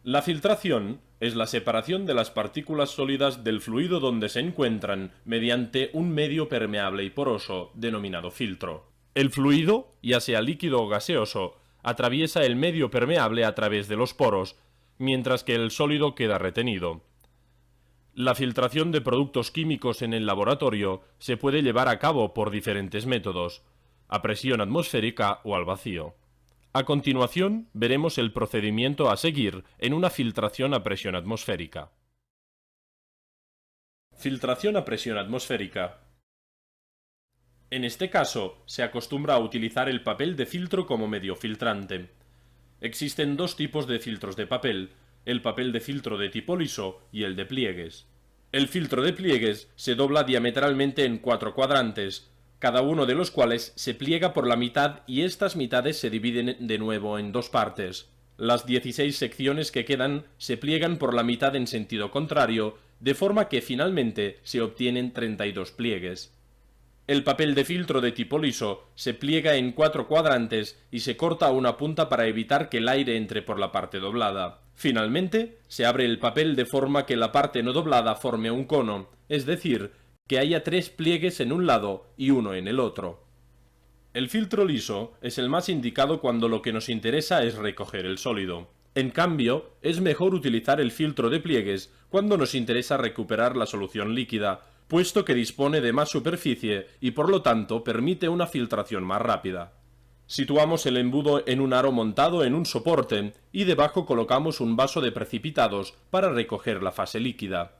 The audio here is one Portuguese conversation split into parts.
La filtración es la separación de las partículas sólidas del fluido donde se encuentran mediante un medio permeable y poroso denominado filtro. El fluido, ya sea líquido o gaseoso, atraviesa el medio permeable a través de los poros, mientras que el sólido queda retenido. La filtración de productos químicos en el laboratorio se puede llevar a cabo por diferentes métodos, a presión atmosférica o al vacío. A continuación, veremos el procedimiento a seguir en una filtración a presión atmosférica. Filtración a presión atmosférica. En este caso, se acostumbra a utilizar el papel de filtro como medio filtrante. Existen dos tipos de filtros de papel, el papel de filtro de tipo liso y el de pliegues. El filtro de pliegues se dobla diametralmente en 4 cuadrantes, cada uno de los cuales se pliega por la mitad y estas mitades se dividen de nuevo en dos partes. Las 16 secciones que quedan se pliegan por la mitad en sentido contrario, de forma que finalmente se obtienen 32 pliegues. El papel de filtro de tipo liso se pliega en 4 cuadrantes y se corta una punta para evitar que el aire entre por la parte doblada. Finalmente, se abre el papel de forma que la parte no doblada forme un cono, es decir, que haya 3 pliegues en un lado y uno en el otro. El filtro liso es el más indicado cuando lo que nos interesa es recoger el sólido. En cambio, es mejor utilizar el filtro de pliegues cuando nos interesa recuperar la solución líquida, puesto que dispone de más superficie y por lo tanto permite una filtración más rápida. Situamos el embudo en un aro montado en un soporte y debajo colocamos un vaso de precipitados para recoger la fase líquida.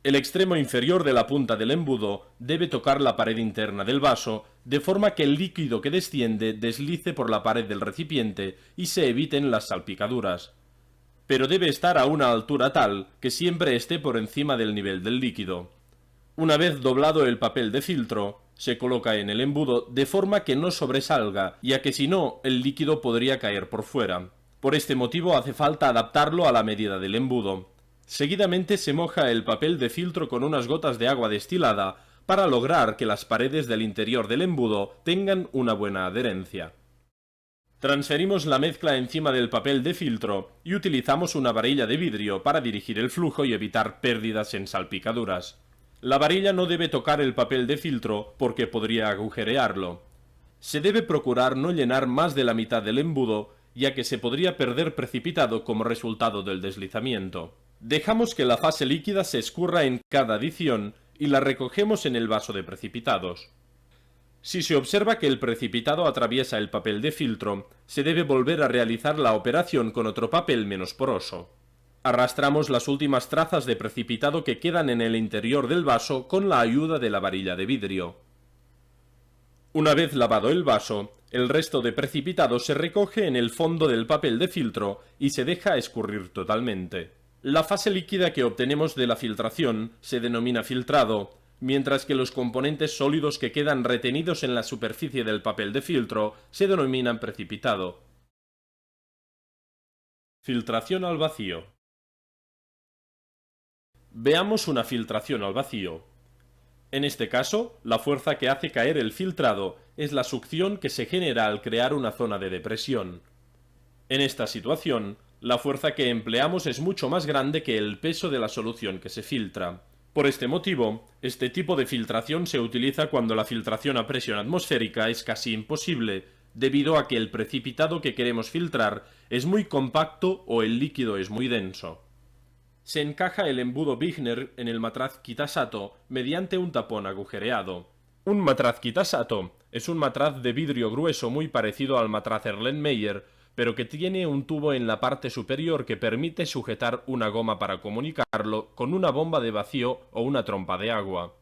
El extremo inferior de la punta del embudo debe tocar la pared interna del vaso, de forma que el líquido que desciende deslice por la pared del recipiente y se eviten las salpicaduras. Pero debe estar a una altura tal que siempre esté por encima del nivel del líquido. Una vez doblado el papel de filtro, se coloca en el embudo de forma que no sobresalga, ya que si no, el líquido podría caer por fuera. Por este motivo hace falta adaptarlo a la medida del embudo. Seguidamente se moja el papel de filtro con unas gotas de agua destilada para lograr que las paredes del interior del embudo tengan una buena adherencia. Transferimos la mezcla encima del papel de filtro y utilizamos una varilla de vidrio para dirigir el flujo y evitar pérdidas en salpicaduras. La varilla no debe tocar el papel de filtro porque podría agujerearlo. Se debe procurar no llenar más de la mitad del embudo, ya que se podría perder precipitado como resultado del deslizamiento. Dejamos que la fase líquida se escurra en cada adición y la recogemos en el vaso de precipitados. Si se observa que el precipitado atraviesa el papel de filtro, se debe volver a realizar la operación con otro papel menos poroso. Arrastramos las últimas trazas de precipitado que quedan en el interior del vaso con la ayuda de la varilla de vidrio. Una vez lavado el vaso, el resto de precipitado se recoge en el fondo del papel de filtro y se deja escurrir totalmente. La fase líquida que obtenemos de la filtración se denomina filtrado, mientras que los componentes sólidos que quedan retenidos en la superficie del papel de filtro se denominan precipitado. Filtración al vacío. Veamos una filtración al vacío. En este caso, la fuerza que hace caer el filtrado es la succión que se genera al crear una zona de depresión. En esta situación, la fuerza que empleamos es mucho más grande que el peso de la solución que se filtra. Por este motivo, este tipo de filtración se utiliza cuando la filtración a presión atmosférica es casi imposible, debido a que el precipitado que queremos filtrar es muy compacto o el líquido es muy denso. Se encaja el embudo Wigner en el matraz Kitasato mediante un tapón agujereado. Un matraz Kitasato es un matraz de vidrio grueso muy parecido al matraz Erlenmeyer, pero que tiene un tubo en la parte superior que permite sujetar una goma para comunicarlo con una bomba de vacío o una trompa de agua.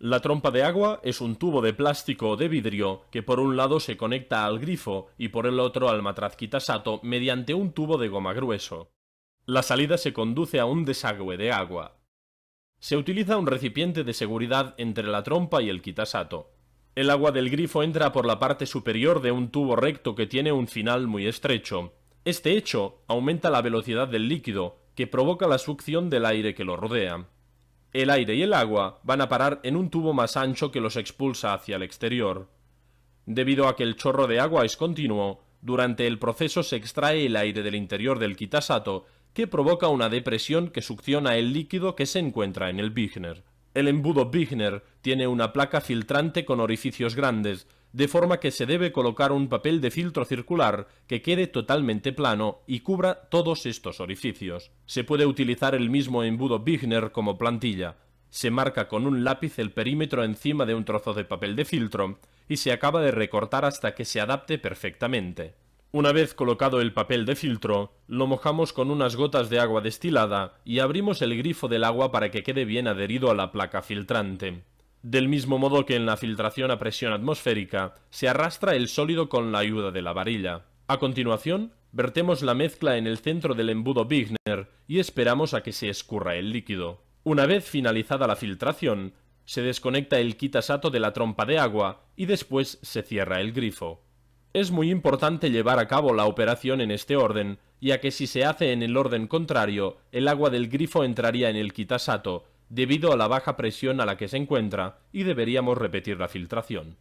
La trompa de agua es un tubo de plástico o de vidrio que por un lado se conecta al grifo y por el otro al matraz Kitasato mediante un tubo de goma grueso. La salida se conduce a un desagüe de agua. Se utiliza un recipiente de seguridad entre la trompa y el Kitasato. El agua del grifo entra por la parte superior de un tubo recto que tiene un final muy estrecho. Este hecho aumenta la velocidad del líquido, que provoca la succión del aire que lo rodea. El aire y el agua van a parar en un tubo más ancho que los expulsa hacia el exterior. Debido a que el chorro de agua es continuo, durante el proceso se extrae el aire del interior del Kitasato, que provoca una depresión que succiona el líquido que se encuentra en el Bigner. El embudo Bigner tiene una placa filtrante con orificios grandes, de forma que se debe colocar un papel de filtro circular que quede totalmente plano y cubra todos estos orificios. Se puede utilizar el mismo embudo Bigner como plantilla. Se marca con un lápiz el perímetro encima de un trozo de papel de filtro y se acaba de recortar hasta que se adapte perfectamente. Una vez colocado el papel de filtro, lo mojamos con unas gotas de agua destilada y abrimos el grifo del agua para que quede bien adherido a la placa filtrante. Del mismo modo que en la filtración a presión atmosférica, se arrastra el sólido con la ayuda de la varilla. A continuación, vertemos la mezcla en el centro del embudo Bigner y esperamos a que se escurra el líquido. Una vez finalizada la filtración, se desconecta el quitasato de la trompa de agua y después se cierra el grifo. Es muy importante llevar a cabo la operación en este orden, ya que si se hace en el orden contrario, el agua del grifo entraría en el quitasato, debido a la baja presión a la que se encuentra, y deberíamos repetir la filtración.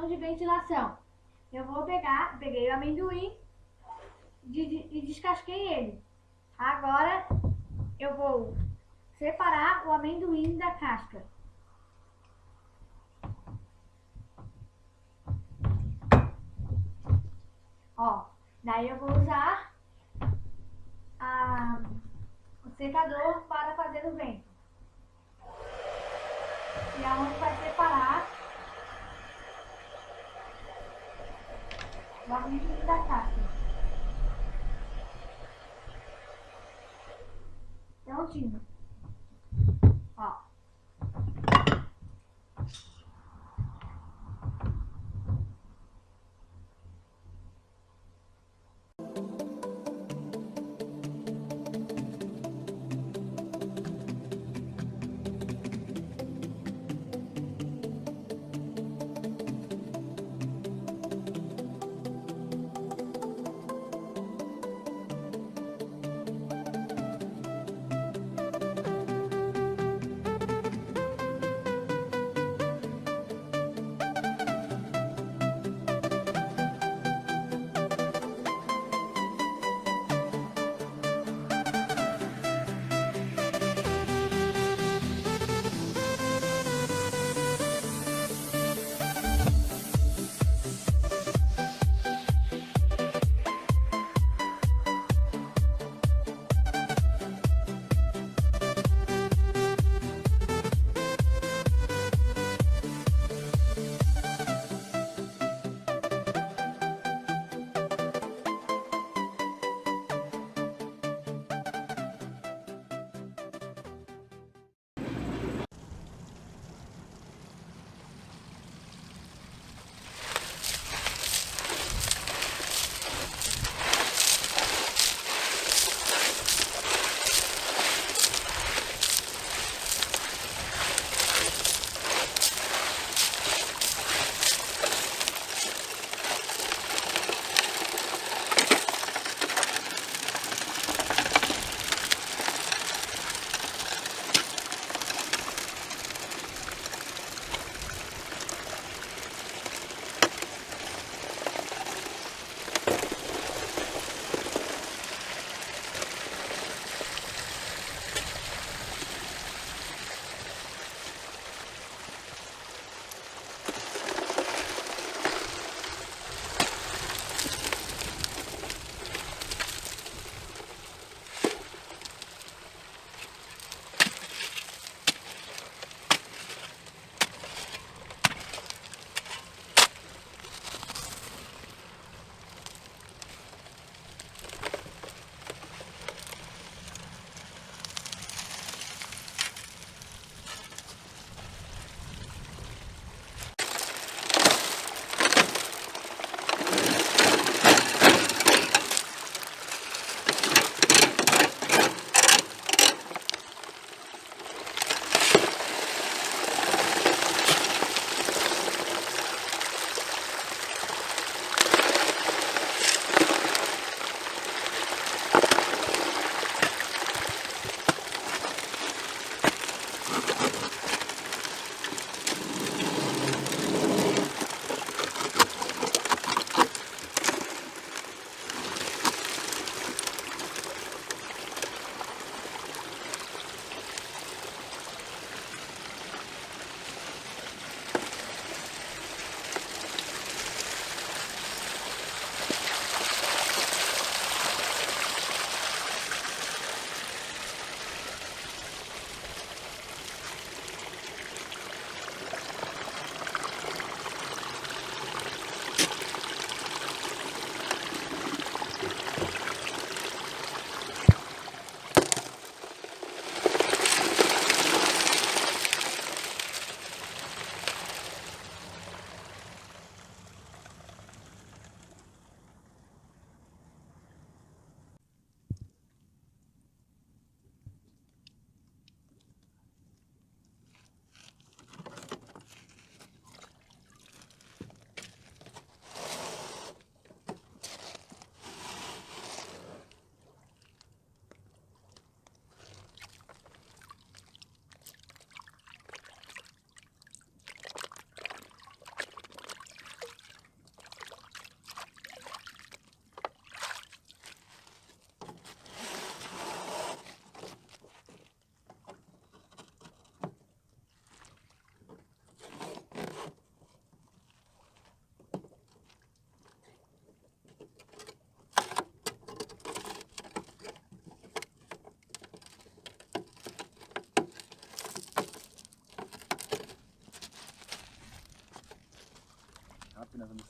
De ventilação. Eu vou peguei o amendoim e descasquei ele. Agora eu vou separar o amendoim da casca. Ó, daí eu vou usar o secador para fazer o vento. E aonde vai separar o amendoim da casca. Prontinho. Ó.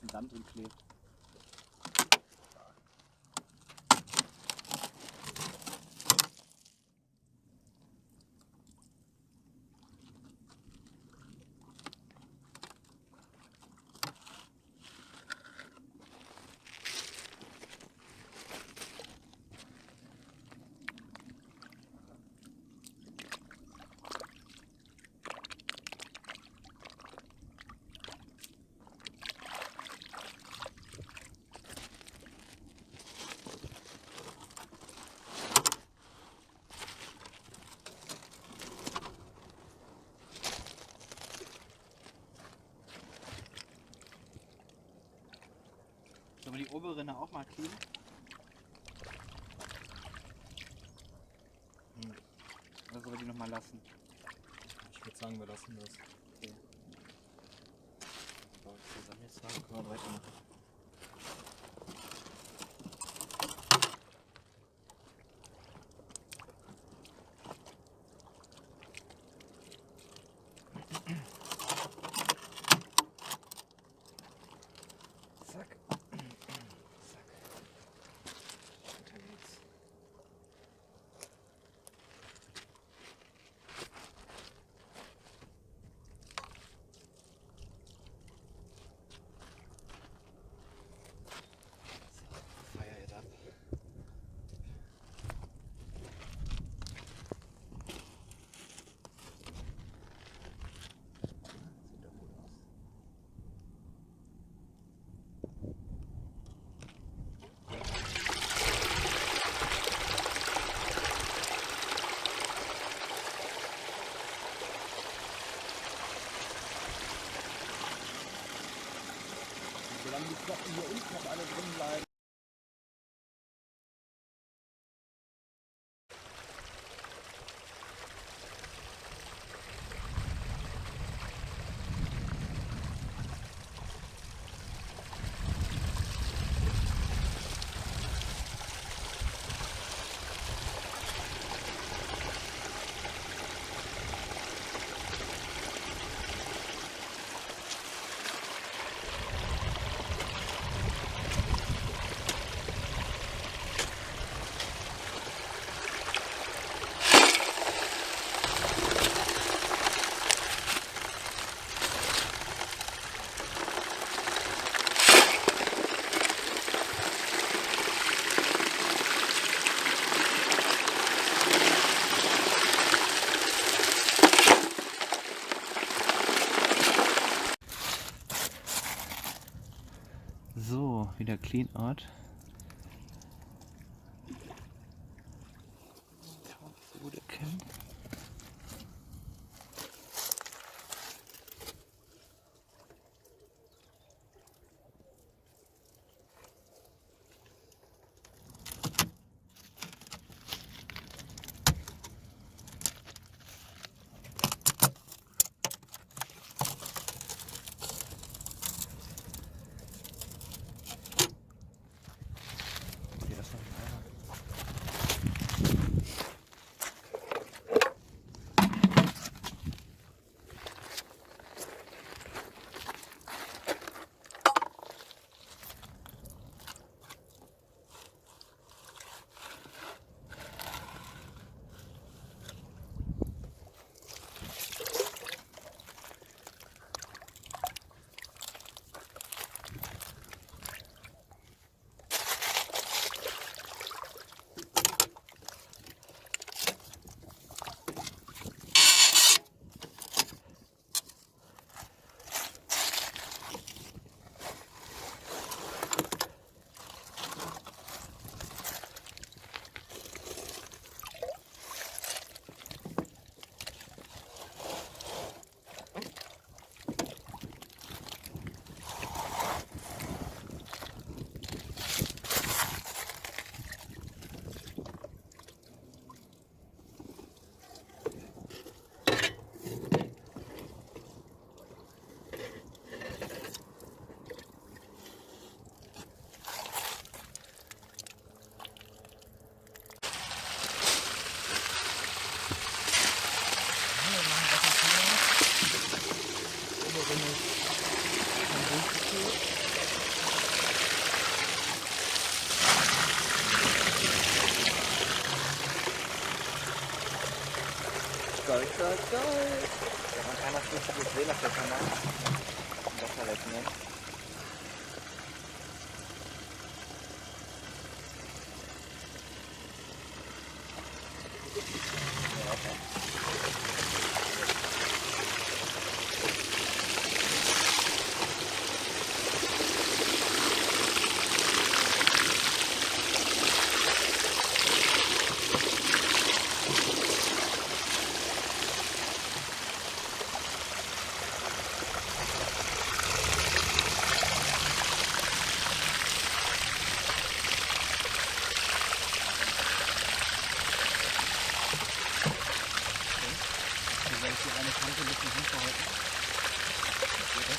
ganzen Sand drin klebt. Sollen wir die obere Rinne auch mal kleben? Oder sollen wir die nochmal lassen? Ich würde sagen, wir lassen das. Okay. So, zusammen jetzt sagen, können wir weitermachen. Zack. Zack. Weiter geht's. Fire it up. Sieht doch gut aus. Solange die Knochen hier unten noch alle drin bleiben. So, wieder Clean Art. Kann man nicht so gut erkennen. Okay, das noch ein Eimer. Geil, geil, geil. Ja, man kann das nicht so gut sehen auf der Kamera. Wasser wegnehmen. Ja, okay. Also wenn ich hier eine Kante ein bisschen hinverhalten. Geht das?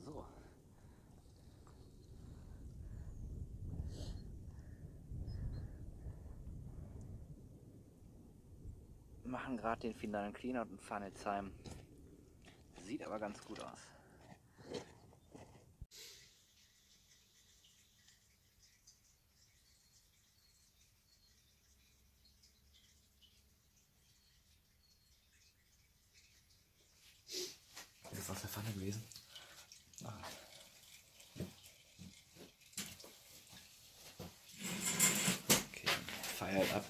So. Machen gerade den finalen Cleanout und fahren jetzt heim. Sieht aber ganz gut aus. Ist das aus der Pfanne gewesen? Ah. Okay, feiert ab.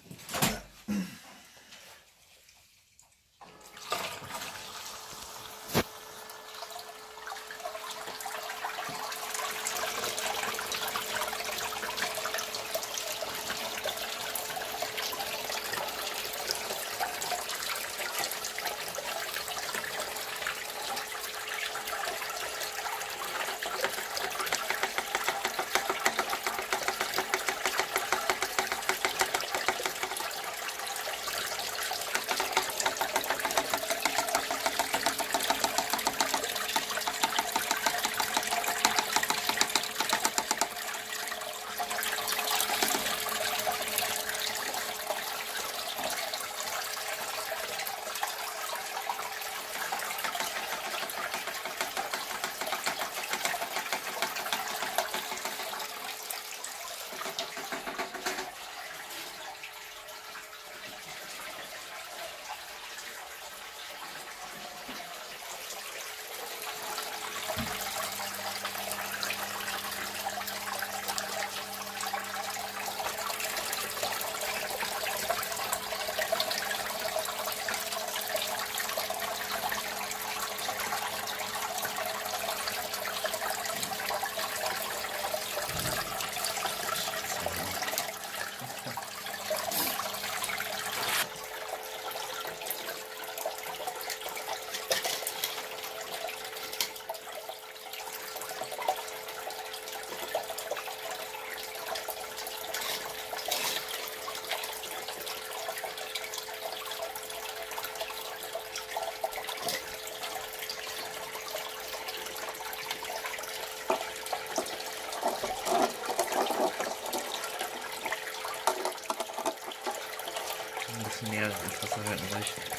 Seiten reichen.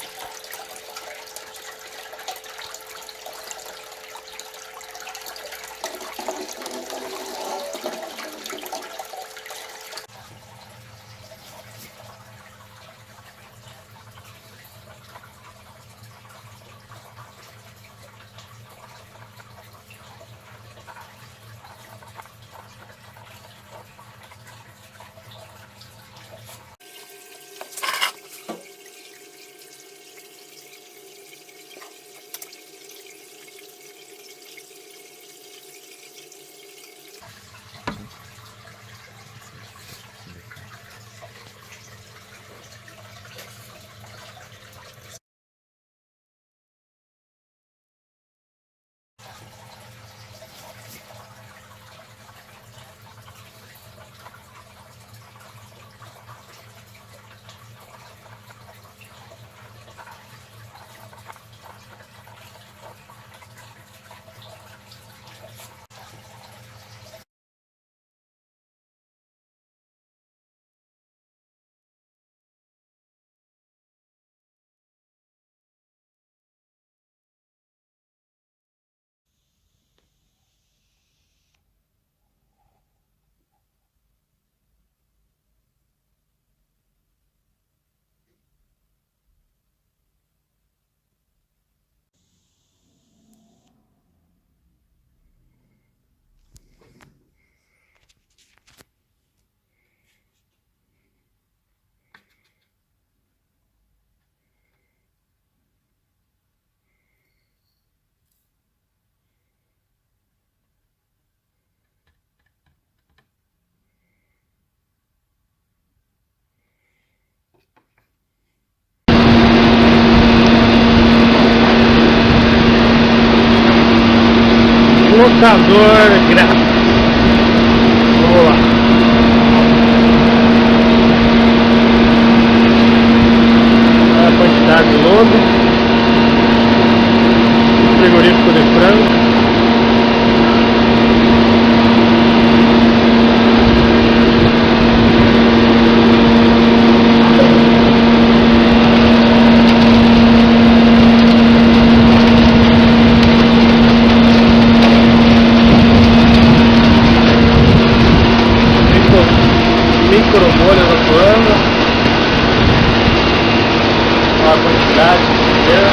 Locador grátis. Vamos lá. Olha a quantidade de lodo. Frigorífico de frango. Micro-bolhas atuando. Olha a quantidade de dinheiro.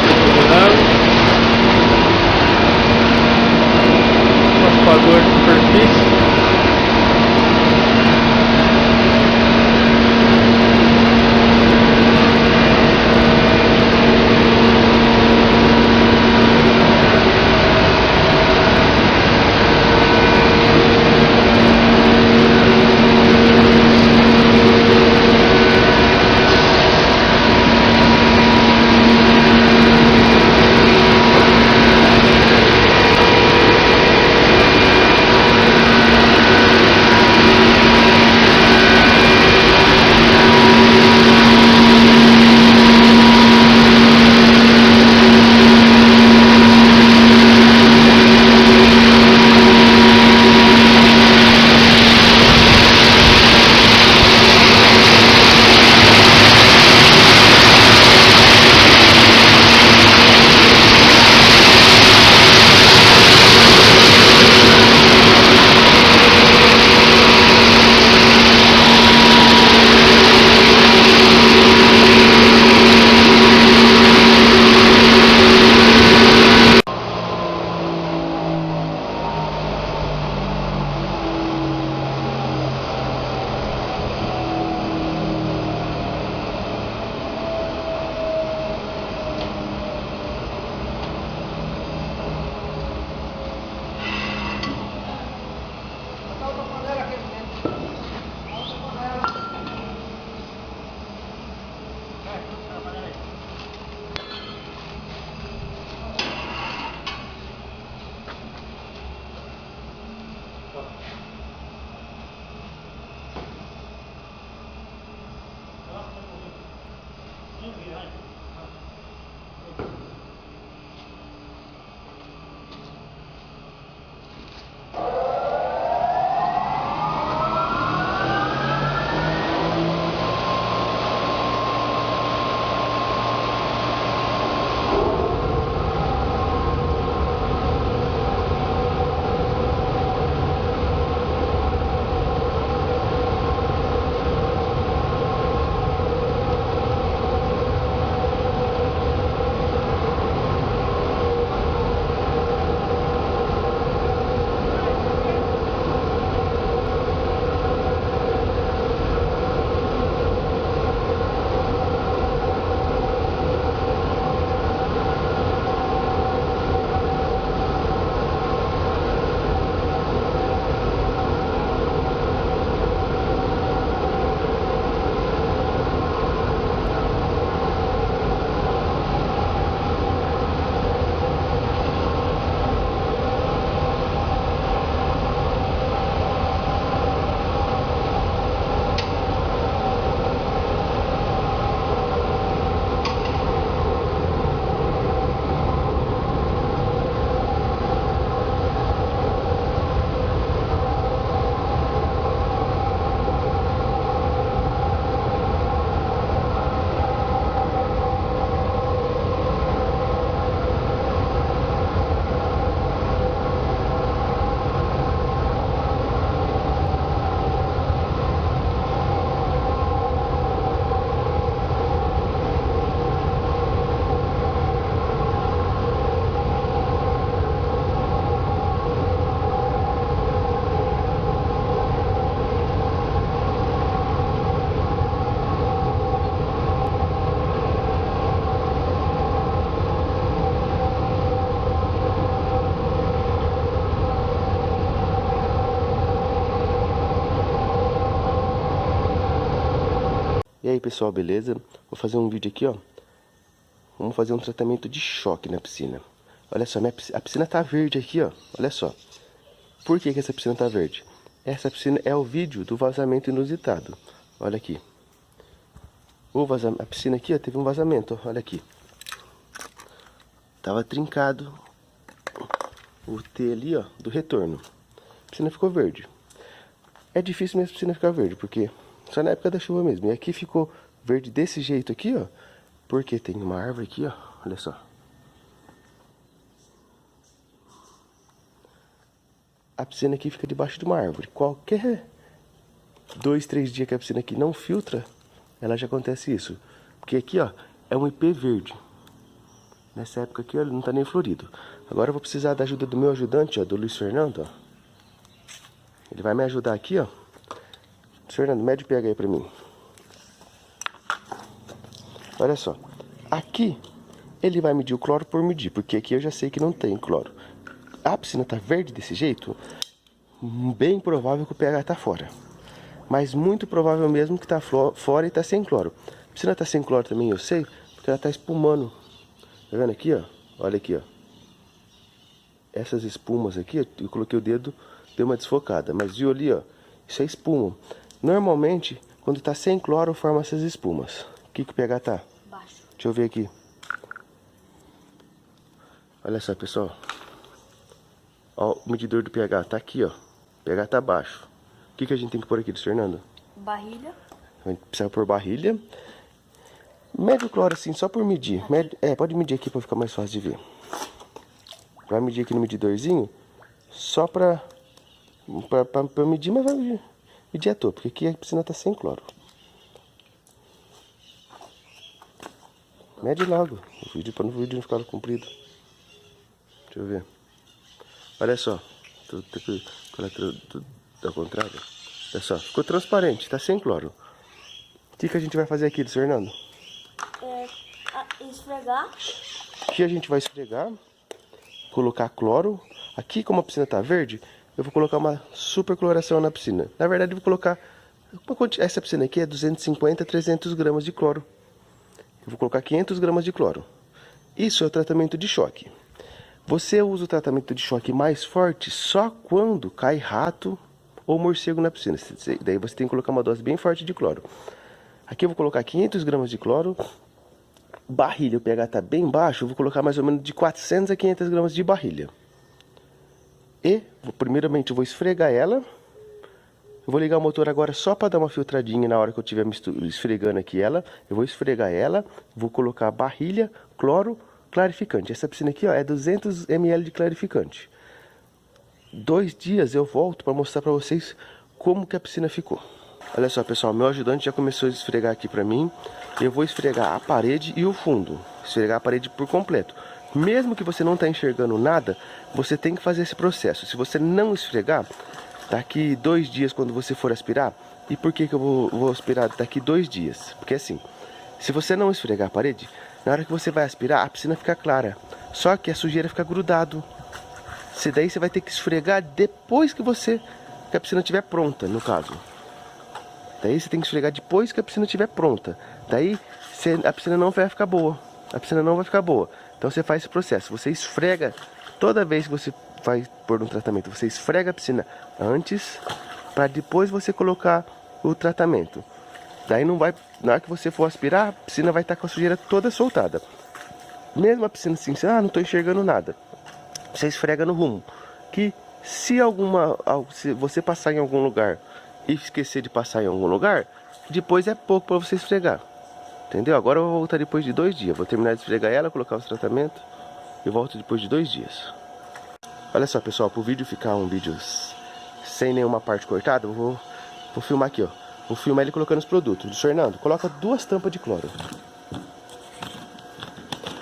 aí pessoal, beleza? Vou fazer um vídeo aqui, ó. Vamos fazer um tratamento de choque na piscina. Olha só, a piscina tá verde aqui, ó. Olha só. Por que essa piscina tá verde? Essa piscina é o vídeo do vazamento inusitado. Olha aqui. A piscina aqui, ó, teve um vazamento, ó. Olha aqui. Tava trincado o T ali, ó, do retorno. A piscina ficou verde. É difícil mesmo a piscina ficar verde, porque só na época da chuva mesmo. E aqui ficou verde desse jeito aqui, ó. Porque tem uma árvore aqui, ó. Olha só. A piscina aqui fica debaixo de uma árvore. Qualquer 2, 3 dias que a piscina aqui não filtra, ela já acontece isso. Porque aqui, ó, é um IP verde. Nessa época aqui, ó, ele não tá nem florido. Agora eu vou precisar da ajuda do meu ajudante, ó, do Luiz Fernando, ó. Ele vai me ajudar aqui, ó. Luiz Fernando, mede o pH aí pra mim. Olha só, aqui ele vai medir o cloro por medir, porque aqui eu já sei que não tem cloro. A piscina tá verde desse jeito, bem provável que o pH tá fora. Mas muito provável mesmo que tá fora e tá sem cloro. A piscina tá sem cloro também, eu sei, porque ela tá espumando. Tá vendo aqui, ó? Olha aqui, ó. Essas espumas aqui, eu coloquei o dedo, deu uma desfocada. Mas viu ali, ó? Isso é espuma. Normalmente, quando tá sem cloro, forma essas espumas. O que o pH tá? Baixo. Deixa eu ver aqui. Olha só, pessoal. Ó, o medidor do pH tá aqui, ó. O pH tá baixo. O que a gente tem que pôr aqui, Fernando? Barrilha. A gente precisa pôr barrilha. Mede o cloro assim, só por medir. Pode medir aqui pra ficar mais fácil de ver. Vai medir aqui no medidorzinho. Só pra medir, mas vai medir à toa. Porque aqui a piscina tá sem cloro. Mede logo, o vídeo para o vídeo não ficar comprido. Deixa eu ver. Olha só. Tudo ao contrário. Olha só, ficou transparente, tá sem cloro. O que a gente vai fazer aqui, Fernando? Esfregar. Aqui a gente vai esfregar. Colocar cloro. Aqui, como a piscina tá verde, eu vou colocar uma super cloração na piscina. Na verdade, eu vou colocar... Essa piscina aqui é 250 a 300 gramas de cloro. Eu vou colocar 500 gramas de cloro. Isso é o tratamento de choque. Você usa o tratamento de choque mais forte só quando cai rato ou morcego na piscina. Daí você tem que colocar uma dose bem forte de cloro. Aqui eu vou colocar 500 gramas de cloro. Barrilha, o pH está bem baixo, eu vou colocar mais ou menos de 400 a 500 gramas de barrilha. E, primeiramente, eu vou esfregar ela. Eu vou ligar o motor agora só para dar uma filtradinha na hora que eu estiver esfregando aqui ela. Eu vou esfregar ela, vou colocar barrilha, cloro, clarificante. Essa piscina aqui, ó, é 200 ml de clarificante. 2 dias eu volto para mostrar para vocês como que a piscina ficou. Olha só, pessoal, meu ajudante já começou a esfregar aqui para mim. Eu vou esfregar a parede e o fundo. Esfregar a parede por completo. Mesmo que você não está enxergando nada, você tem que fazer esse processo. Se você não esfregar... Daqui 2 dias, quando você for aspirar, e por que eu vou aspirar daqui 2 dias? Porque assim, se você não esfregar a parede, na hora que você vai aspirar, a piscina fica clara. Só que a sujeira fica grudado. Daí você vai ter que esfregar depois que a piscina estiver pronta, no caso. Daí você tem que esfregar depois que a piscina estiver pronta. Daí a piscina não vai ficar boa. A piscina não vai ficar boa. Então você faz esse processo. Você esfrega toda vez que você vai pôr um tratamento. Você esfrega a piscina antes, para depois você colocar o tratamento. Daí não vai, na hora que você for aspirar, a piscina vai estar com a sujeira toda soltada. Mesmo a piscina assim, não estou enxergando nada. Você esfrega no rumo. Que se você passar em algum lugar e esquecer de passar em algum lugar, depois é pouco para você esfregar. Entendeu? Agora eu vou voltar depois de 2 dias. Vou terminar de esfregar ela, colocar os tratamentos e volto depois de 2 dias. Olha só, pessoal, para o vídeo ficar um vídeo sem nenhuma parte cortada, eu vou filmar aqui, ó. Vou filmar ele colocando os produtos. Fernando, coloca 2 tampas de cloro.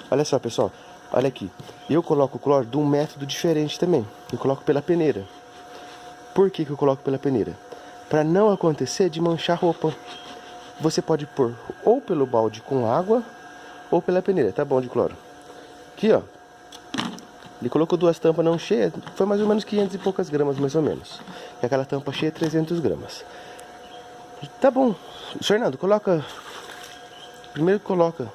Olha só, pessoal, olha aqui. Eu coloco o cloro de um método diferente também. Eu coloco pela peneira. Por que eu coloco pela peneira? Para não acontecer de manchar roupa. Você pode pôr ou pelo balde com água ou pela peneira, tá bom, de cloro. Aqui, ó. Ele colocou 2 tampas não cheias, foi mais ou menos 500 e poucas gramas, mais ou menos. E aquela tampa cheia, 300 gramas. Tá bom. Fernando, coloca primeiro que coloca.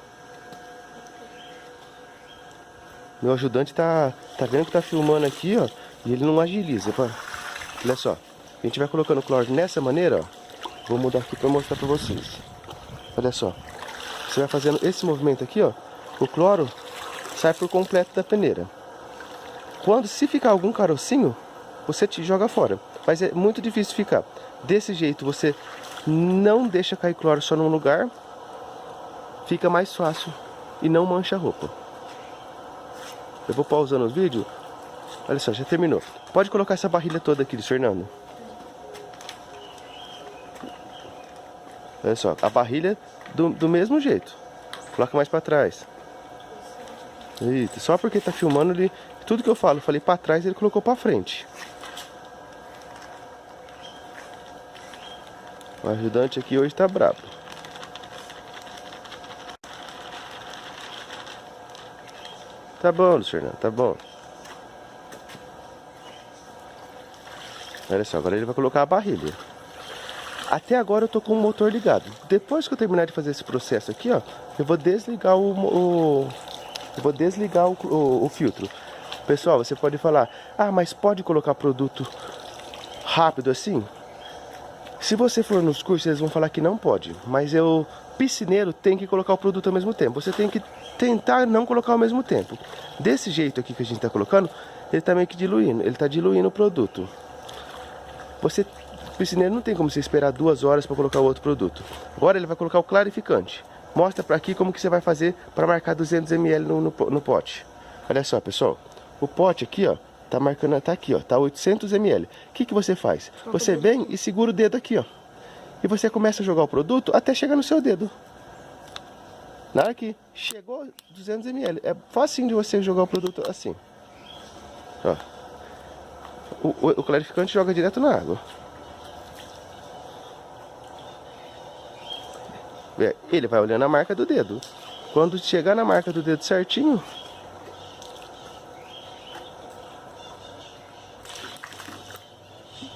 Meu ajudante tá vendo que tá filmando aqui, ó. E ele não agiliza, pá. Olha só. A gente vai colocando o cloro dessa maneira, ó. Vou mudar aqui pra mostrar pra vocês. Olha só. Você vai fazendo esse movimento aqui, ó. O cloro sai por completo da peneira. Se ficar algum carocinho, você te joga fora. Mas é muito difícil ficar. Desse jeito você não deixa cair cloro só num lugar. Fica mais fácil e não mancha a roupa. Eu vou pausando o vídeo. Olha só, já terminou. Pode colocar essa barrilha toda aqui, Fernando. Olha só, a barrilha do mesmo jeito. Coloca mais pra trás. Eita, só porque tá filmando ele... Tudo que eu falei pra trás, ele colocou pra frente. O ajudante aqui hoje tá brabo. Tá bom, Luiz Fernando, tá bom. Olha só, agora ele vai colocar a barrilha. Até agora eu tô com o motor ligado. Depois que eu terminar de fazer esse processo aqui, ó, eu vou desligar o filtro. Pessoal, você pode falar, ah, mas pode colocar produto rápido assim? Se você for nos cursos, eles vão falar que não pode. Mas piscineiro tem que colocar o produto ao mesmo tempo. Você tem que tentar não colocar ao mesmo tempo. Desse jeito aqui que a gente está colocando, ele está meio que diluindo. Ele está diluindo o produto. Piscineiro não tem como você esperar 2 horas para colocar o outro produto. Agora ele vai colocar o clarificante. Mostra para aqui como que você vai fazer para marcar 200 ml no pote. Olha só, pessoal. O pote aqui, ó, tá marcando, tá aqui, ó, tá 800 ml. O que você faz? Você vem e segura o dedo aqui, ó. E você começa a jogar o produto até chegar no seu dedo. Na hora que chegou 200 ml, é facinho de você jogar o produto assim. Ó. O clarificante joga direto na água. Ele vai olhando a marca do dedo. Quando chegar na marca do dedo certinho,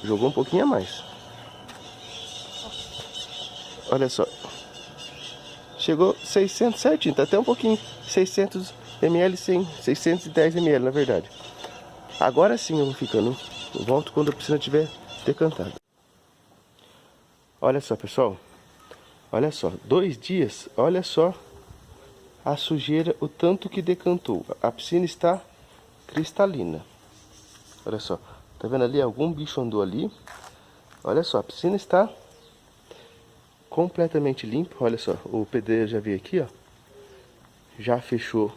jogou um pouquinho a mais. Olha só. Chegou 600 certinho, tá até um pouquinho. 600 ml sem 610 ml, na verdade. Agora sim eu vou ficando. Eu volto quando a piscina estiver decantada. Olha só, pessoal. Olha só, 2 dias, olha só a sujeira, o tanto que decantou. A piscina está cristalina. Olha só, tá vendo ali? Algum bicho andou ali. Olha só, a piscina está completamente limpa. Olha só, o pedreiro já veio aqui, ó. Já fechou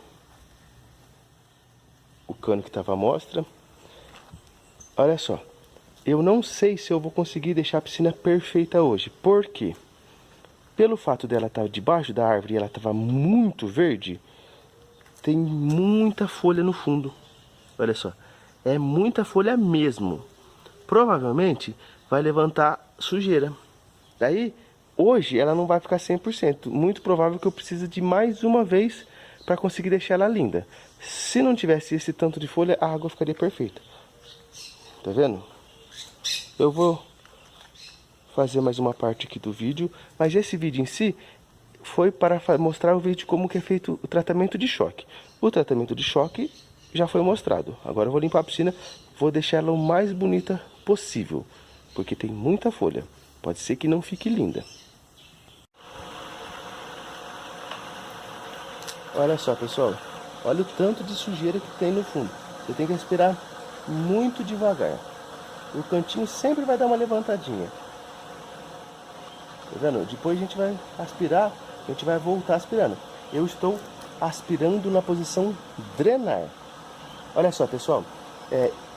o cano que estava à mostra. Olha só, eu não sei se eu vou conseguir deixar a piscina perfeita hoje. Por quê? Pelo fato dela estar debaixo da árvore e ela estava muito verde, tem muita folha no fundo. Olha só, é muita folha mesmo. Provavelmente vai levantar sujeira. Daí, hoje ela não vai ficar 100%. Muito provável que eu precise de mais uma vez para conseguir deixar ela linda. Se não tivesse esse tanto de folha, a água ficaria perfeita. Tá vendo? Eu vou fazer mais uma parte aqui do vídeo, mas esse vídeo em si foi para mostrar o vídeo como que é feito o tratamento de choque. O tratamento de choque já foi mostrado. Agora eu vou limpar a piscina, vou deixar ela o mais bonita possível, porque tem muita folha. Pode ser que não fique linda. Olha só, pessoal, olha o tanto de sujeira que tem no fundo. Você tem que respirar muito devagar. O cantinho sempre vai dar uma levantadinha. Tá vendo? Depois a gente vai aspirar, a gente vai voltar aspirando. Eu estou aspirando na posição drenar. Olha só, pessoal,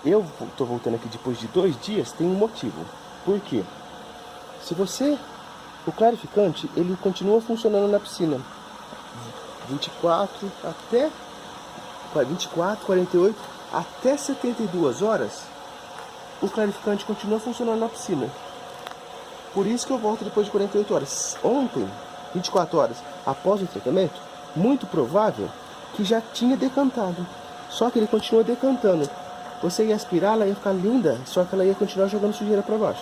eu estou voltando aqui depois de 2 dias, tem um motivo. Por quê? O clarificante, ele continua funcionando na piscina 24, 48, até 72 horas, o clarificante continua funcionando na piscina. Por isso que eu volto depois de 48 horas. Ontem, 24 horas após o tratamento, muito provável que já tinha decantado. Só que ele continua decantando. Você ia aspirar, ela ia ficar linda, só que ela ia continuar jogando sujeira para baixo.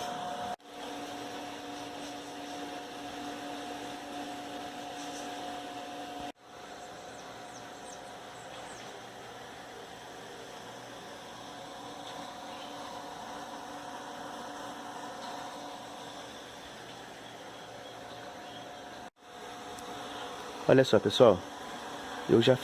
Olha só, pessoal. Eu já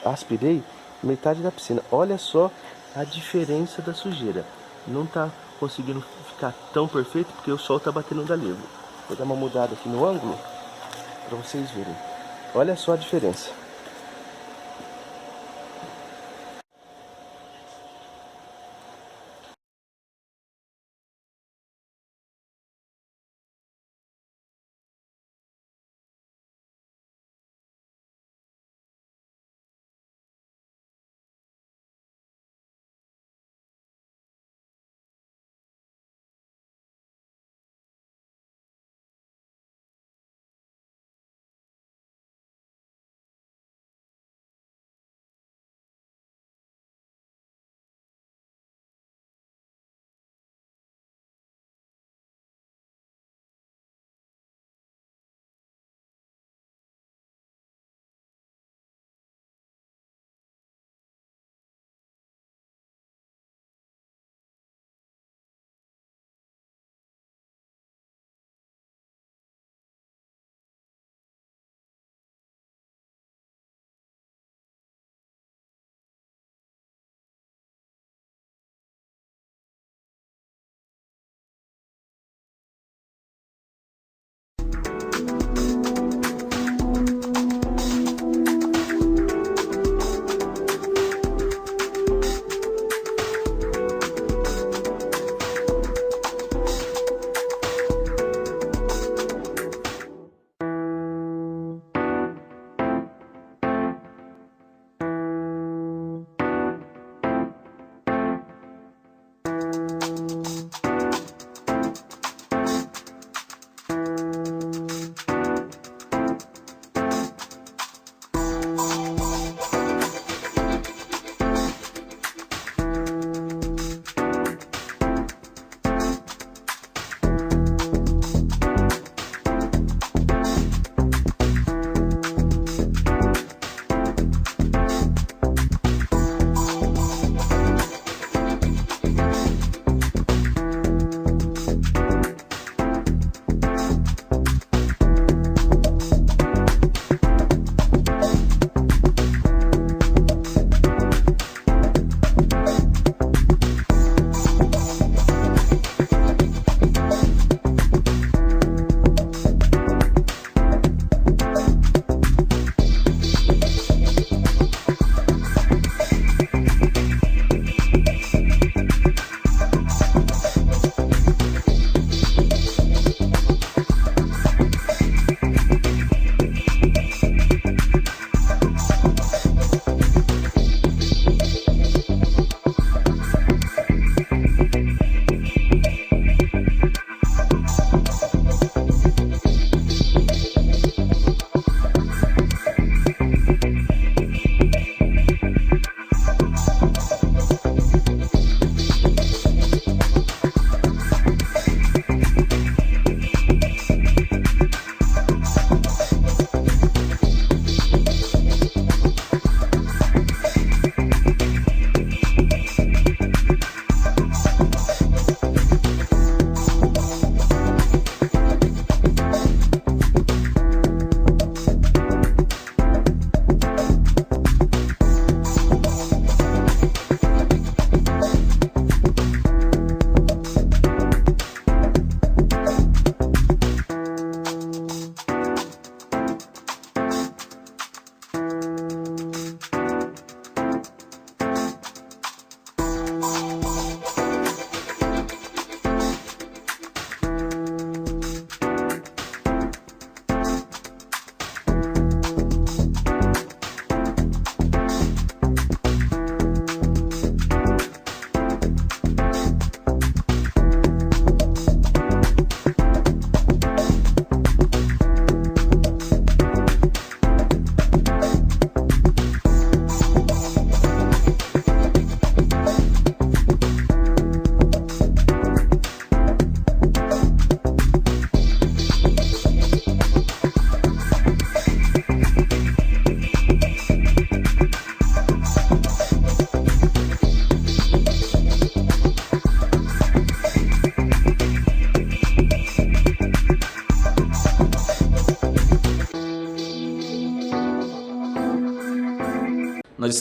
aspirei metade da piscina. Olha só a diferença da sujeira. Não tá conseguindo ficar tão perfeito porque o sol tá batendo dali. Vou dar uma mudada aqui no ângulo para vocês verem. Olha só a diferença.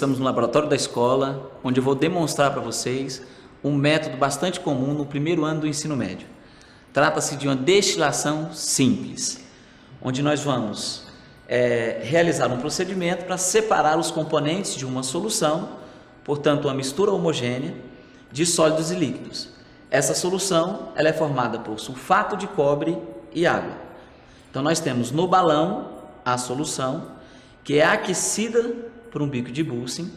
estamos no laboratório da escola, onde eu vou demonstrar para vocês um método bastante comum no primeiro ano do ensino médio. Trata-se de uma destilação simples, onde nós vamos realizar um procedimento para separar os componentes de uma solução, portanto uma mistura homogênea de sólidos e líquidos. Essa solução ela é formada por sulfato de cobre e água. Então nós temos no balão a solução, que é aquecida por um bico de Bunsen,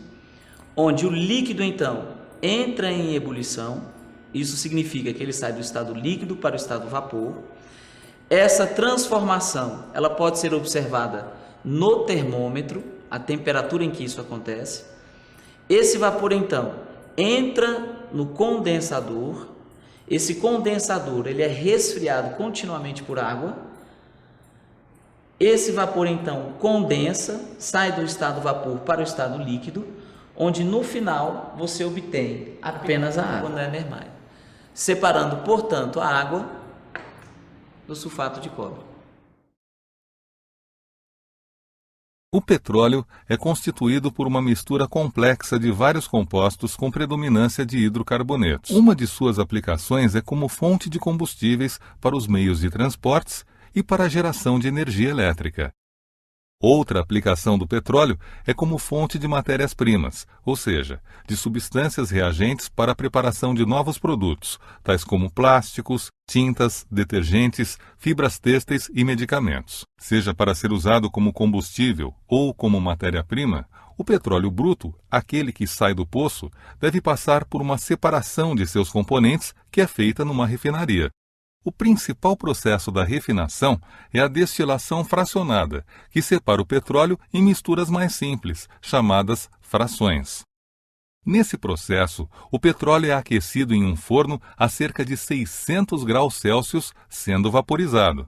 onde o líquido então entra em ebulição. Isso significa que ele sai do estado líquido para o estado vapor. Essa transformação ela pode ser observada no termômetro, a temperatura em que isso acontece. Esse vapor então entra no condensador. Esse condensador ele é resfriado continuamente por água. Esse vapor então condensa, sai do estado vapor para o estado líquido, onde no final você obtém apenas a água na Enermaia, separando, portanto, a água do sulfato de cobre. O petróleo é constituído por uma mistura complexa de vários compostos com predominância de hidrocarbonetos. Uma de suas aplicações é como fonte de combustíveis para os meios de transportes e para a geração de energia elétrica. Outra aplicação do petróleo é como fonte de matérias-primas, ou seja, de substâncias reagentes para a preparação de novos produtos, tais como plásticos, tintas, detergentes, fibras têxteis e medicamentos. Seja para ser usado como combustível ou como matéria-prima, o petróleo bruto, aquele que sai do poço, deve passar por uma separação de seus componentes que é feita numa refinaria. O principal processo da refinação é a destilação fracionada, que separa o petróleo em misturas mais simples, chamadas frações. Nesse processo, o petróleo é aquecido em um forno a cerca de 600 graus Celsius, sendo vaporizado.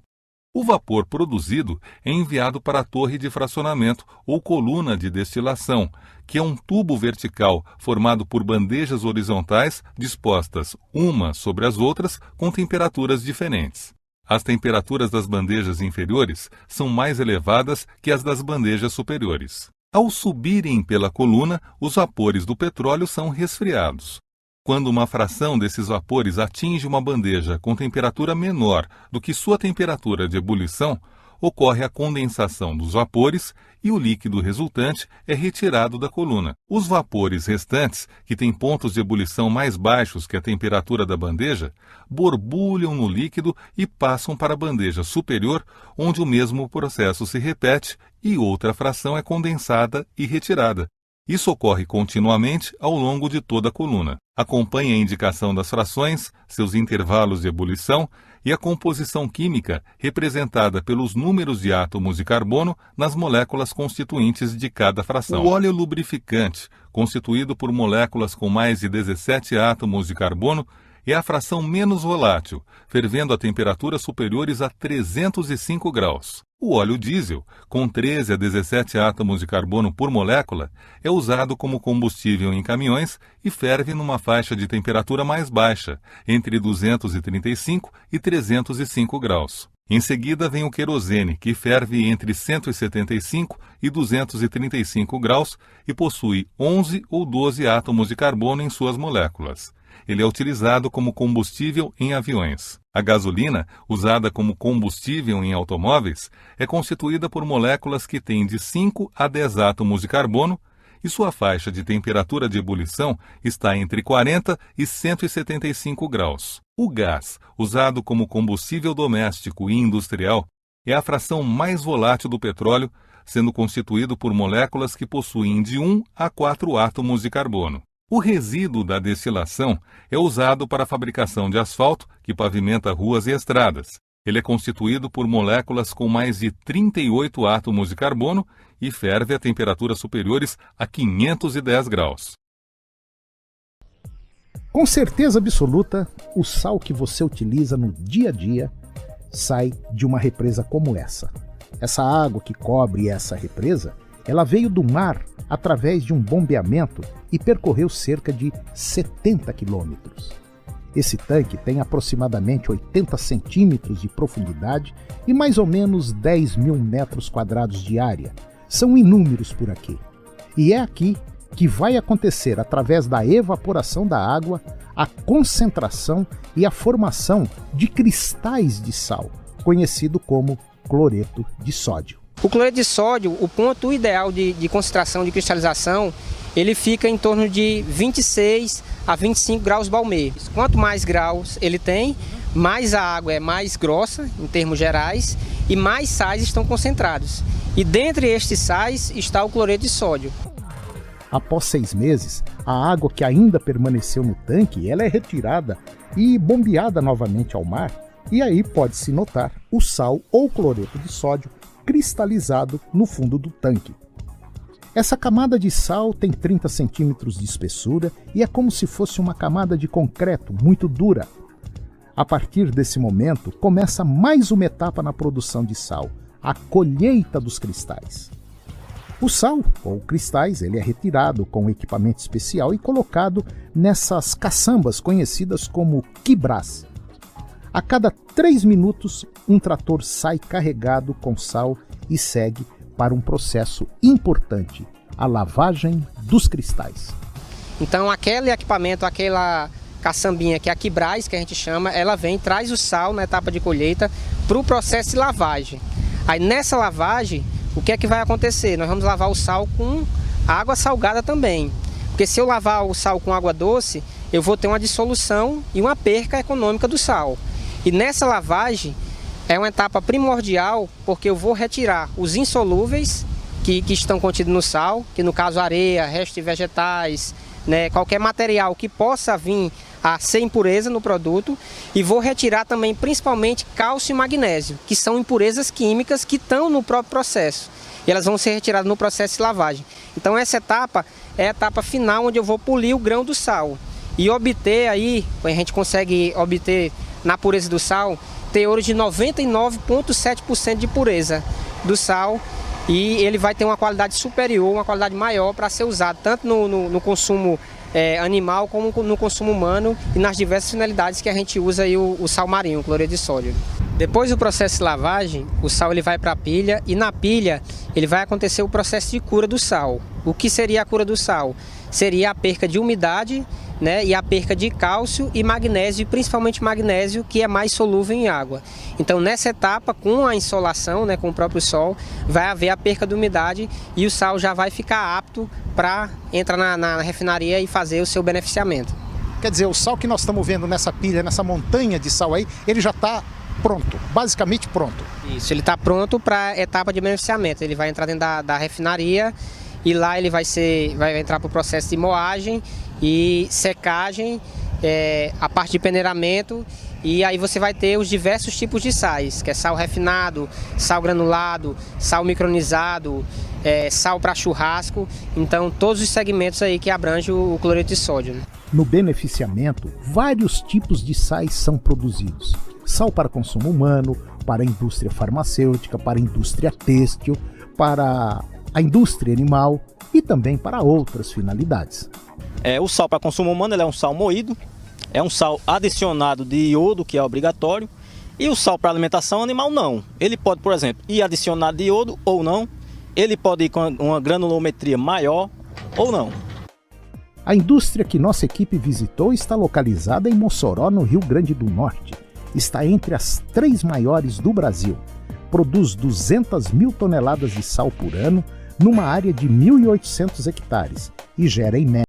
O vapor produzido é enviado para a torre de fracionamento ou coluna de destilação, que é um tubo vertical formado por bandejas horizontais dispostas umas sobre as outras com temperaturas diferentes. As temperaturas das bandejas inferiores são mais elevadas que as das bandejas superiores. Ao subirem pela coluna, os vapores do petróleo são resfriados. Quando uma fração desses vapores atinge uma bandeja com temperatura menor do que sua temperatura de ebulição, ocorre a condensação dos vapores e o líquido resultante é retirado da coluna. Os vapores restantes, que têm pontos de ebulição mais baixos que a temperatura da bandeja, borbulham no líquido e passam para a bandeja superior, onde o mesmo processo se repete e outra fração é condensada e retirada. Isso ocorre continuamente ao longo de toda a coluna. Acompanhe a indicação das frações, seus intervalos de ebulição e a composição química representada pelos números de átomos de carbono nas moléculas constituintes de cada fração. O óleo lubrificante, constituído por moléculas com mais de 17 átomos de carbono, é a fração menos volátil, fervendo a temperaturas superiores a 305 graus. O óleo diesel, com 13 a 17 átomos de carbono por molécula, é usado como combustível em caminhões e ferve numa faixa de temperatura mais baixa, entre 235 e 305 graus. Em seguida vem o querosene, que ferve entre 175 e 235 graus e possui 11 ou 12 átomos de carbono em suas moléculas. Ele é utilizado como combustível em aviões. A gasolina, usada como combustível em automóveis, é constituída por moléculas que têm de 5 a 10 átomos de carbono e sua faixa de temperatura de ebulição está entre 40 e 175 graus. O gás, usado como combustível doméstico e industrial, é a fração mais volátil do petróleo, sendo constituído por moléculas que possuem de 1 a 4 átomos de carbono. O resíduo da destilação é usado para a fabricação de asfalto, que pavimenta ruas e estradas. Ele é constituído por moléculas com mais de 38 átomos de carbono e ferve a temperaturas superiores a 510 graus. Com certeza absoluta, o sal que você utiliza no dia a dia sai de uma represa como essa. Essa água que cobre essa represa, ela veio do mar através de um bombeamento e percorreu cerca de 70 quilômetros. Esse tanque tem aproximadamente 80 centímetros de profundidade e mais ou menos 10 mil metros quadrados de área. São inúmeros por aqui. E é aqui que vai acontecer através da evaporação da água, a concentração e a formação de cristais de sal, conhecido como cloreto de sódio. O cloreto de sódio, o ponto ideal de concentração de cristalização, ele fica em torno de 26 a 25 graus Balmer. Quanto mais graus ele tem, mais a água é mais grossa, em termos gerais, e mais sais estão concentrados. E dentre estes sais está o cloreto de sódio. Após 6 meses, a água que ainda permaneceu no tanque, ela é retirada e bombeada novamente ao mar, e aí pode-se notar o sal ou cloreto de sódio cristalizado no fundo do tanque. Essa camada de sal tem 30 centímetros de espessura e é como se fosse uma camada de concreto muito dura. A partir desse momento, começa mais uma etapa na produção de sal, a colheita dos cristais. O sal, ou cristais, ele é retirado com um equipamento especial e colocado nessas caçambas conhecidas como quibrás. A cada 3 minutos, um trator sai carregado com sal e segue para um processo importante, a lavagem dos cristais. Então aquele equipamento, aquela caçambinha que é a quibrás, que a gente chama, ela vem e traz o sal na etapa de colheita para o processo de lavagem. Aí nessa lavagem, o que é que vai acontecer? Nós vamos lavar o sal com água salgada também. Porque se eu lavar o sal com água doce, eu vou ter uma dissolução e uma perca econômica do sal. E nessa lavagem é uma etapa primordial, porque eu vou retirar os insolúveis que estão contidos no sal, que no caso areia, restos de vegetais, né, qualquer material que possa vir a ser impureza no produto, e vou retirar também principalmente cálcio e magnésio, que são impurezas químicas que estão no próprio processo. E elas vão ser retiradas no processo de lavagem. Então essa etapa é a etapa final, onde eu vou polir o grão do sal e obter aí, a gente consegue obter na pureza do sal, teores de 99,7% de pureza do sal, e ele vai ter uma qualidade superior, uma qualidade maior para ser usado tanto no consumo animal como no consumo humano e nas diversas finalidades que a gente usa aí o sal marinho, o cloreto de sódio. Depois do processo de lavagem, o sal ele vai para a pilha, e na pilha ele vai acontecer o processo de cura do sal. O que seria a cura do sal? Seria a perca de umidade, né, e a perca de cálcio e magnésio, principalmente magnésio, que é mais solúvel em água. Então nessa etapa, com a insolação, né, com o próprio sol, vai haver a perca de umidade e o sal já vai ficar apto para entrar na refinaria e fazer o seu beneficiamento. Quer dizer, o sal que nós estamos vendo nessa pilha, nessa montanha de sal aí, ele já está pronto, basicamente pronto. Isso, ele está pronto para a etapa de beneficiamento. Ele vai entrar dentro da refinaria e lá ele vai entrar para o processo de moagem e secagem, a parte de peneiramento, e aí você vai ter os diversos tipos de sais, que é sal refinado, sal granulado, sal micronizado, sal para churrasco. Então todos os segmentos aí que abrangem o cloreto de sódio. No beneficiamento, vários tipos de sais são produzidos. Sal para consumo humano, para a indústria farmacêutica, para a indústria têxtil, para a indústria animal e também para outras finalidades. O sal para consumo humano ele é um sal moído, é um sal adicionado de iodo, que é obrigatório, e o sal para alimentação animal não. Ele pode, por exemplo, ir adicionado de iodo ou não, ele pode ir com uma granulometria maior ou não. A indústria que nossa equipe visitou está localizada em Mossoró, no Rio Grande do Norte. Está entre as 3 maiores do Brasil. Produz 200 mil toneladas de sal por ano, numa área de 1.800 hectares, e gera em média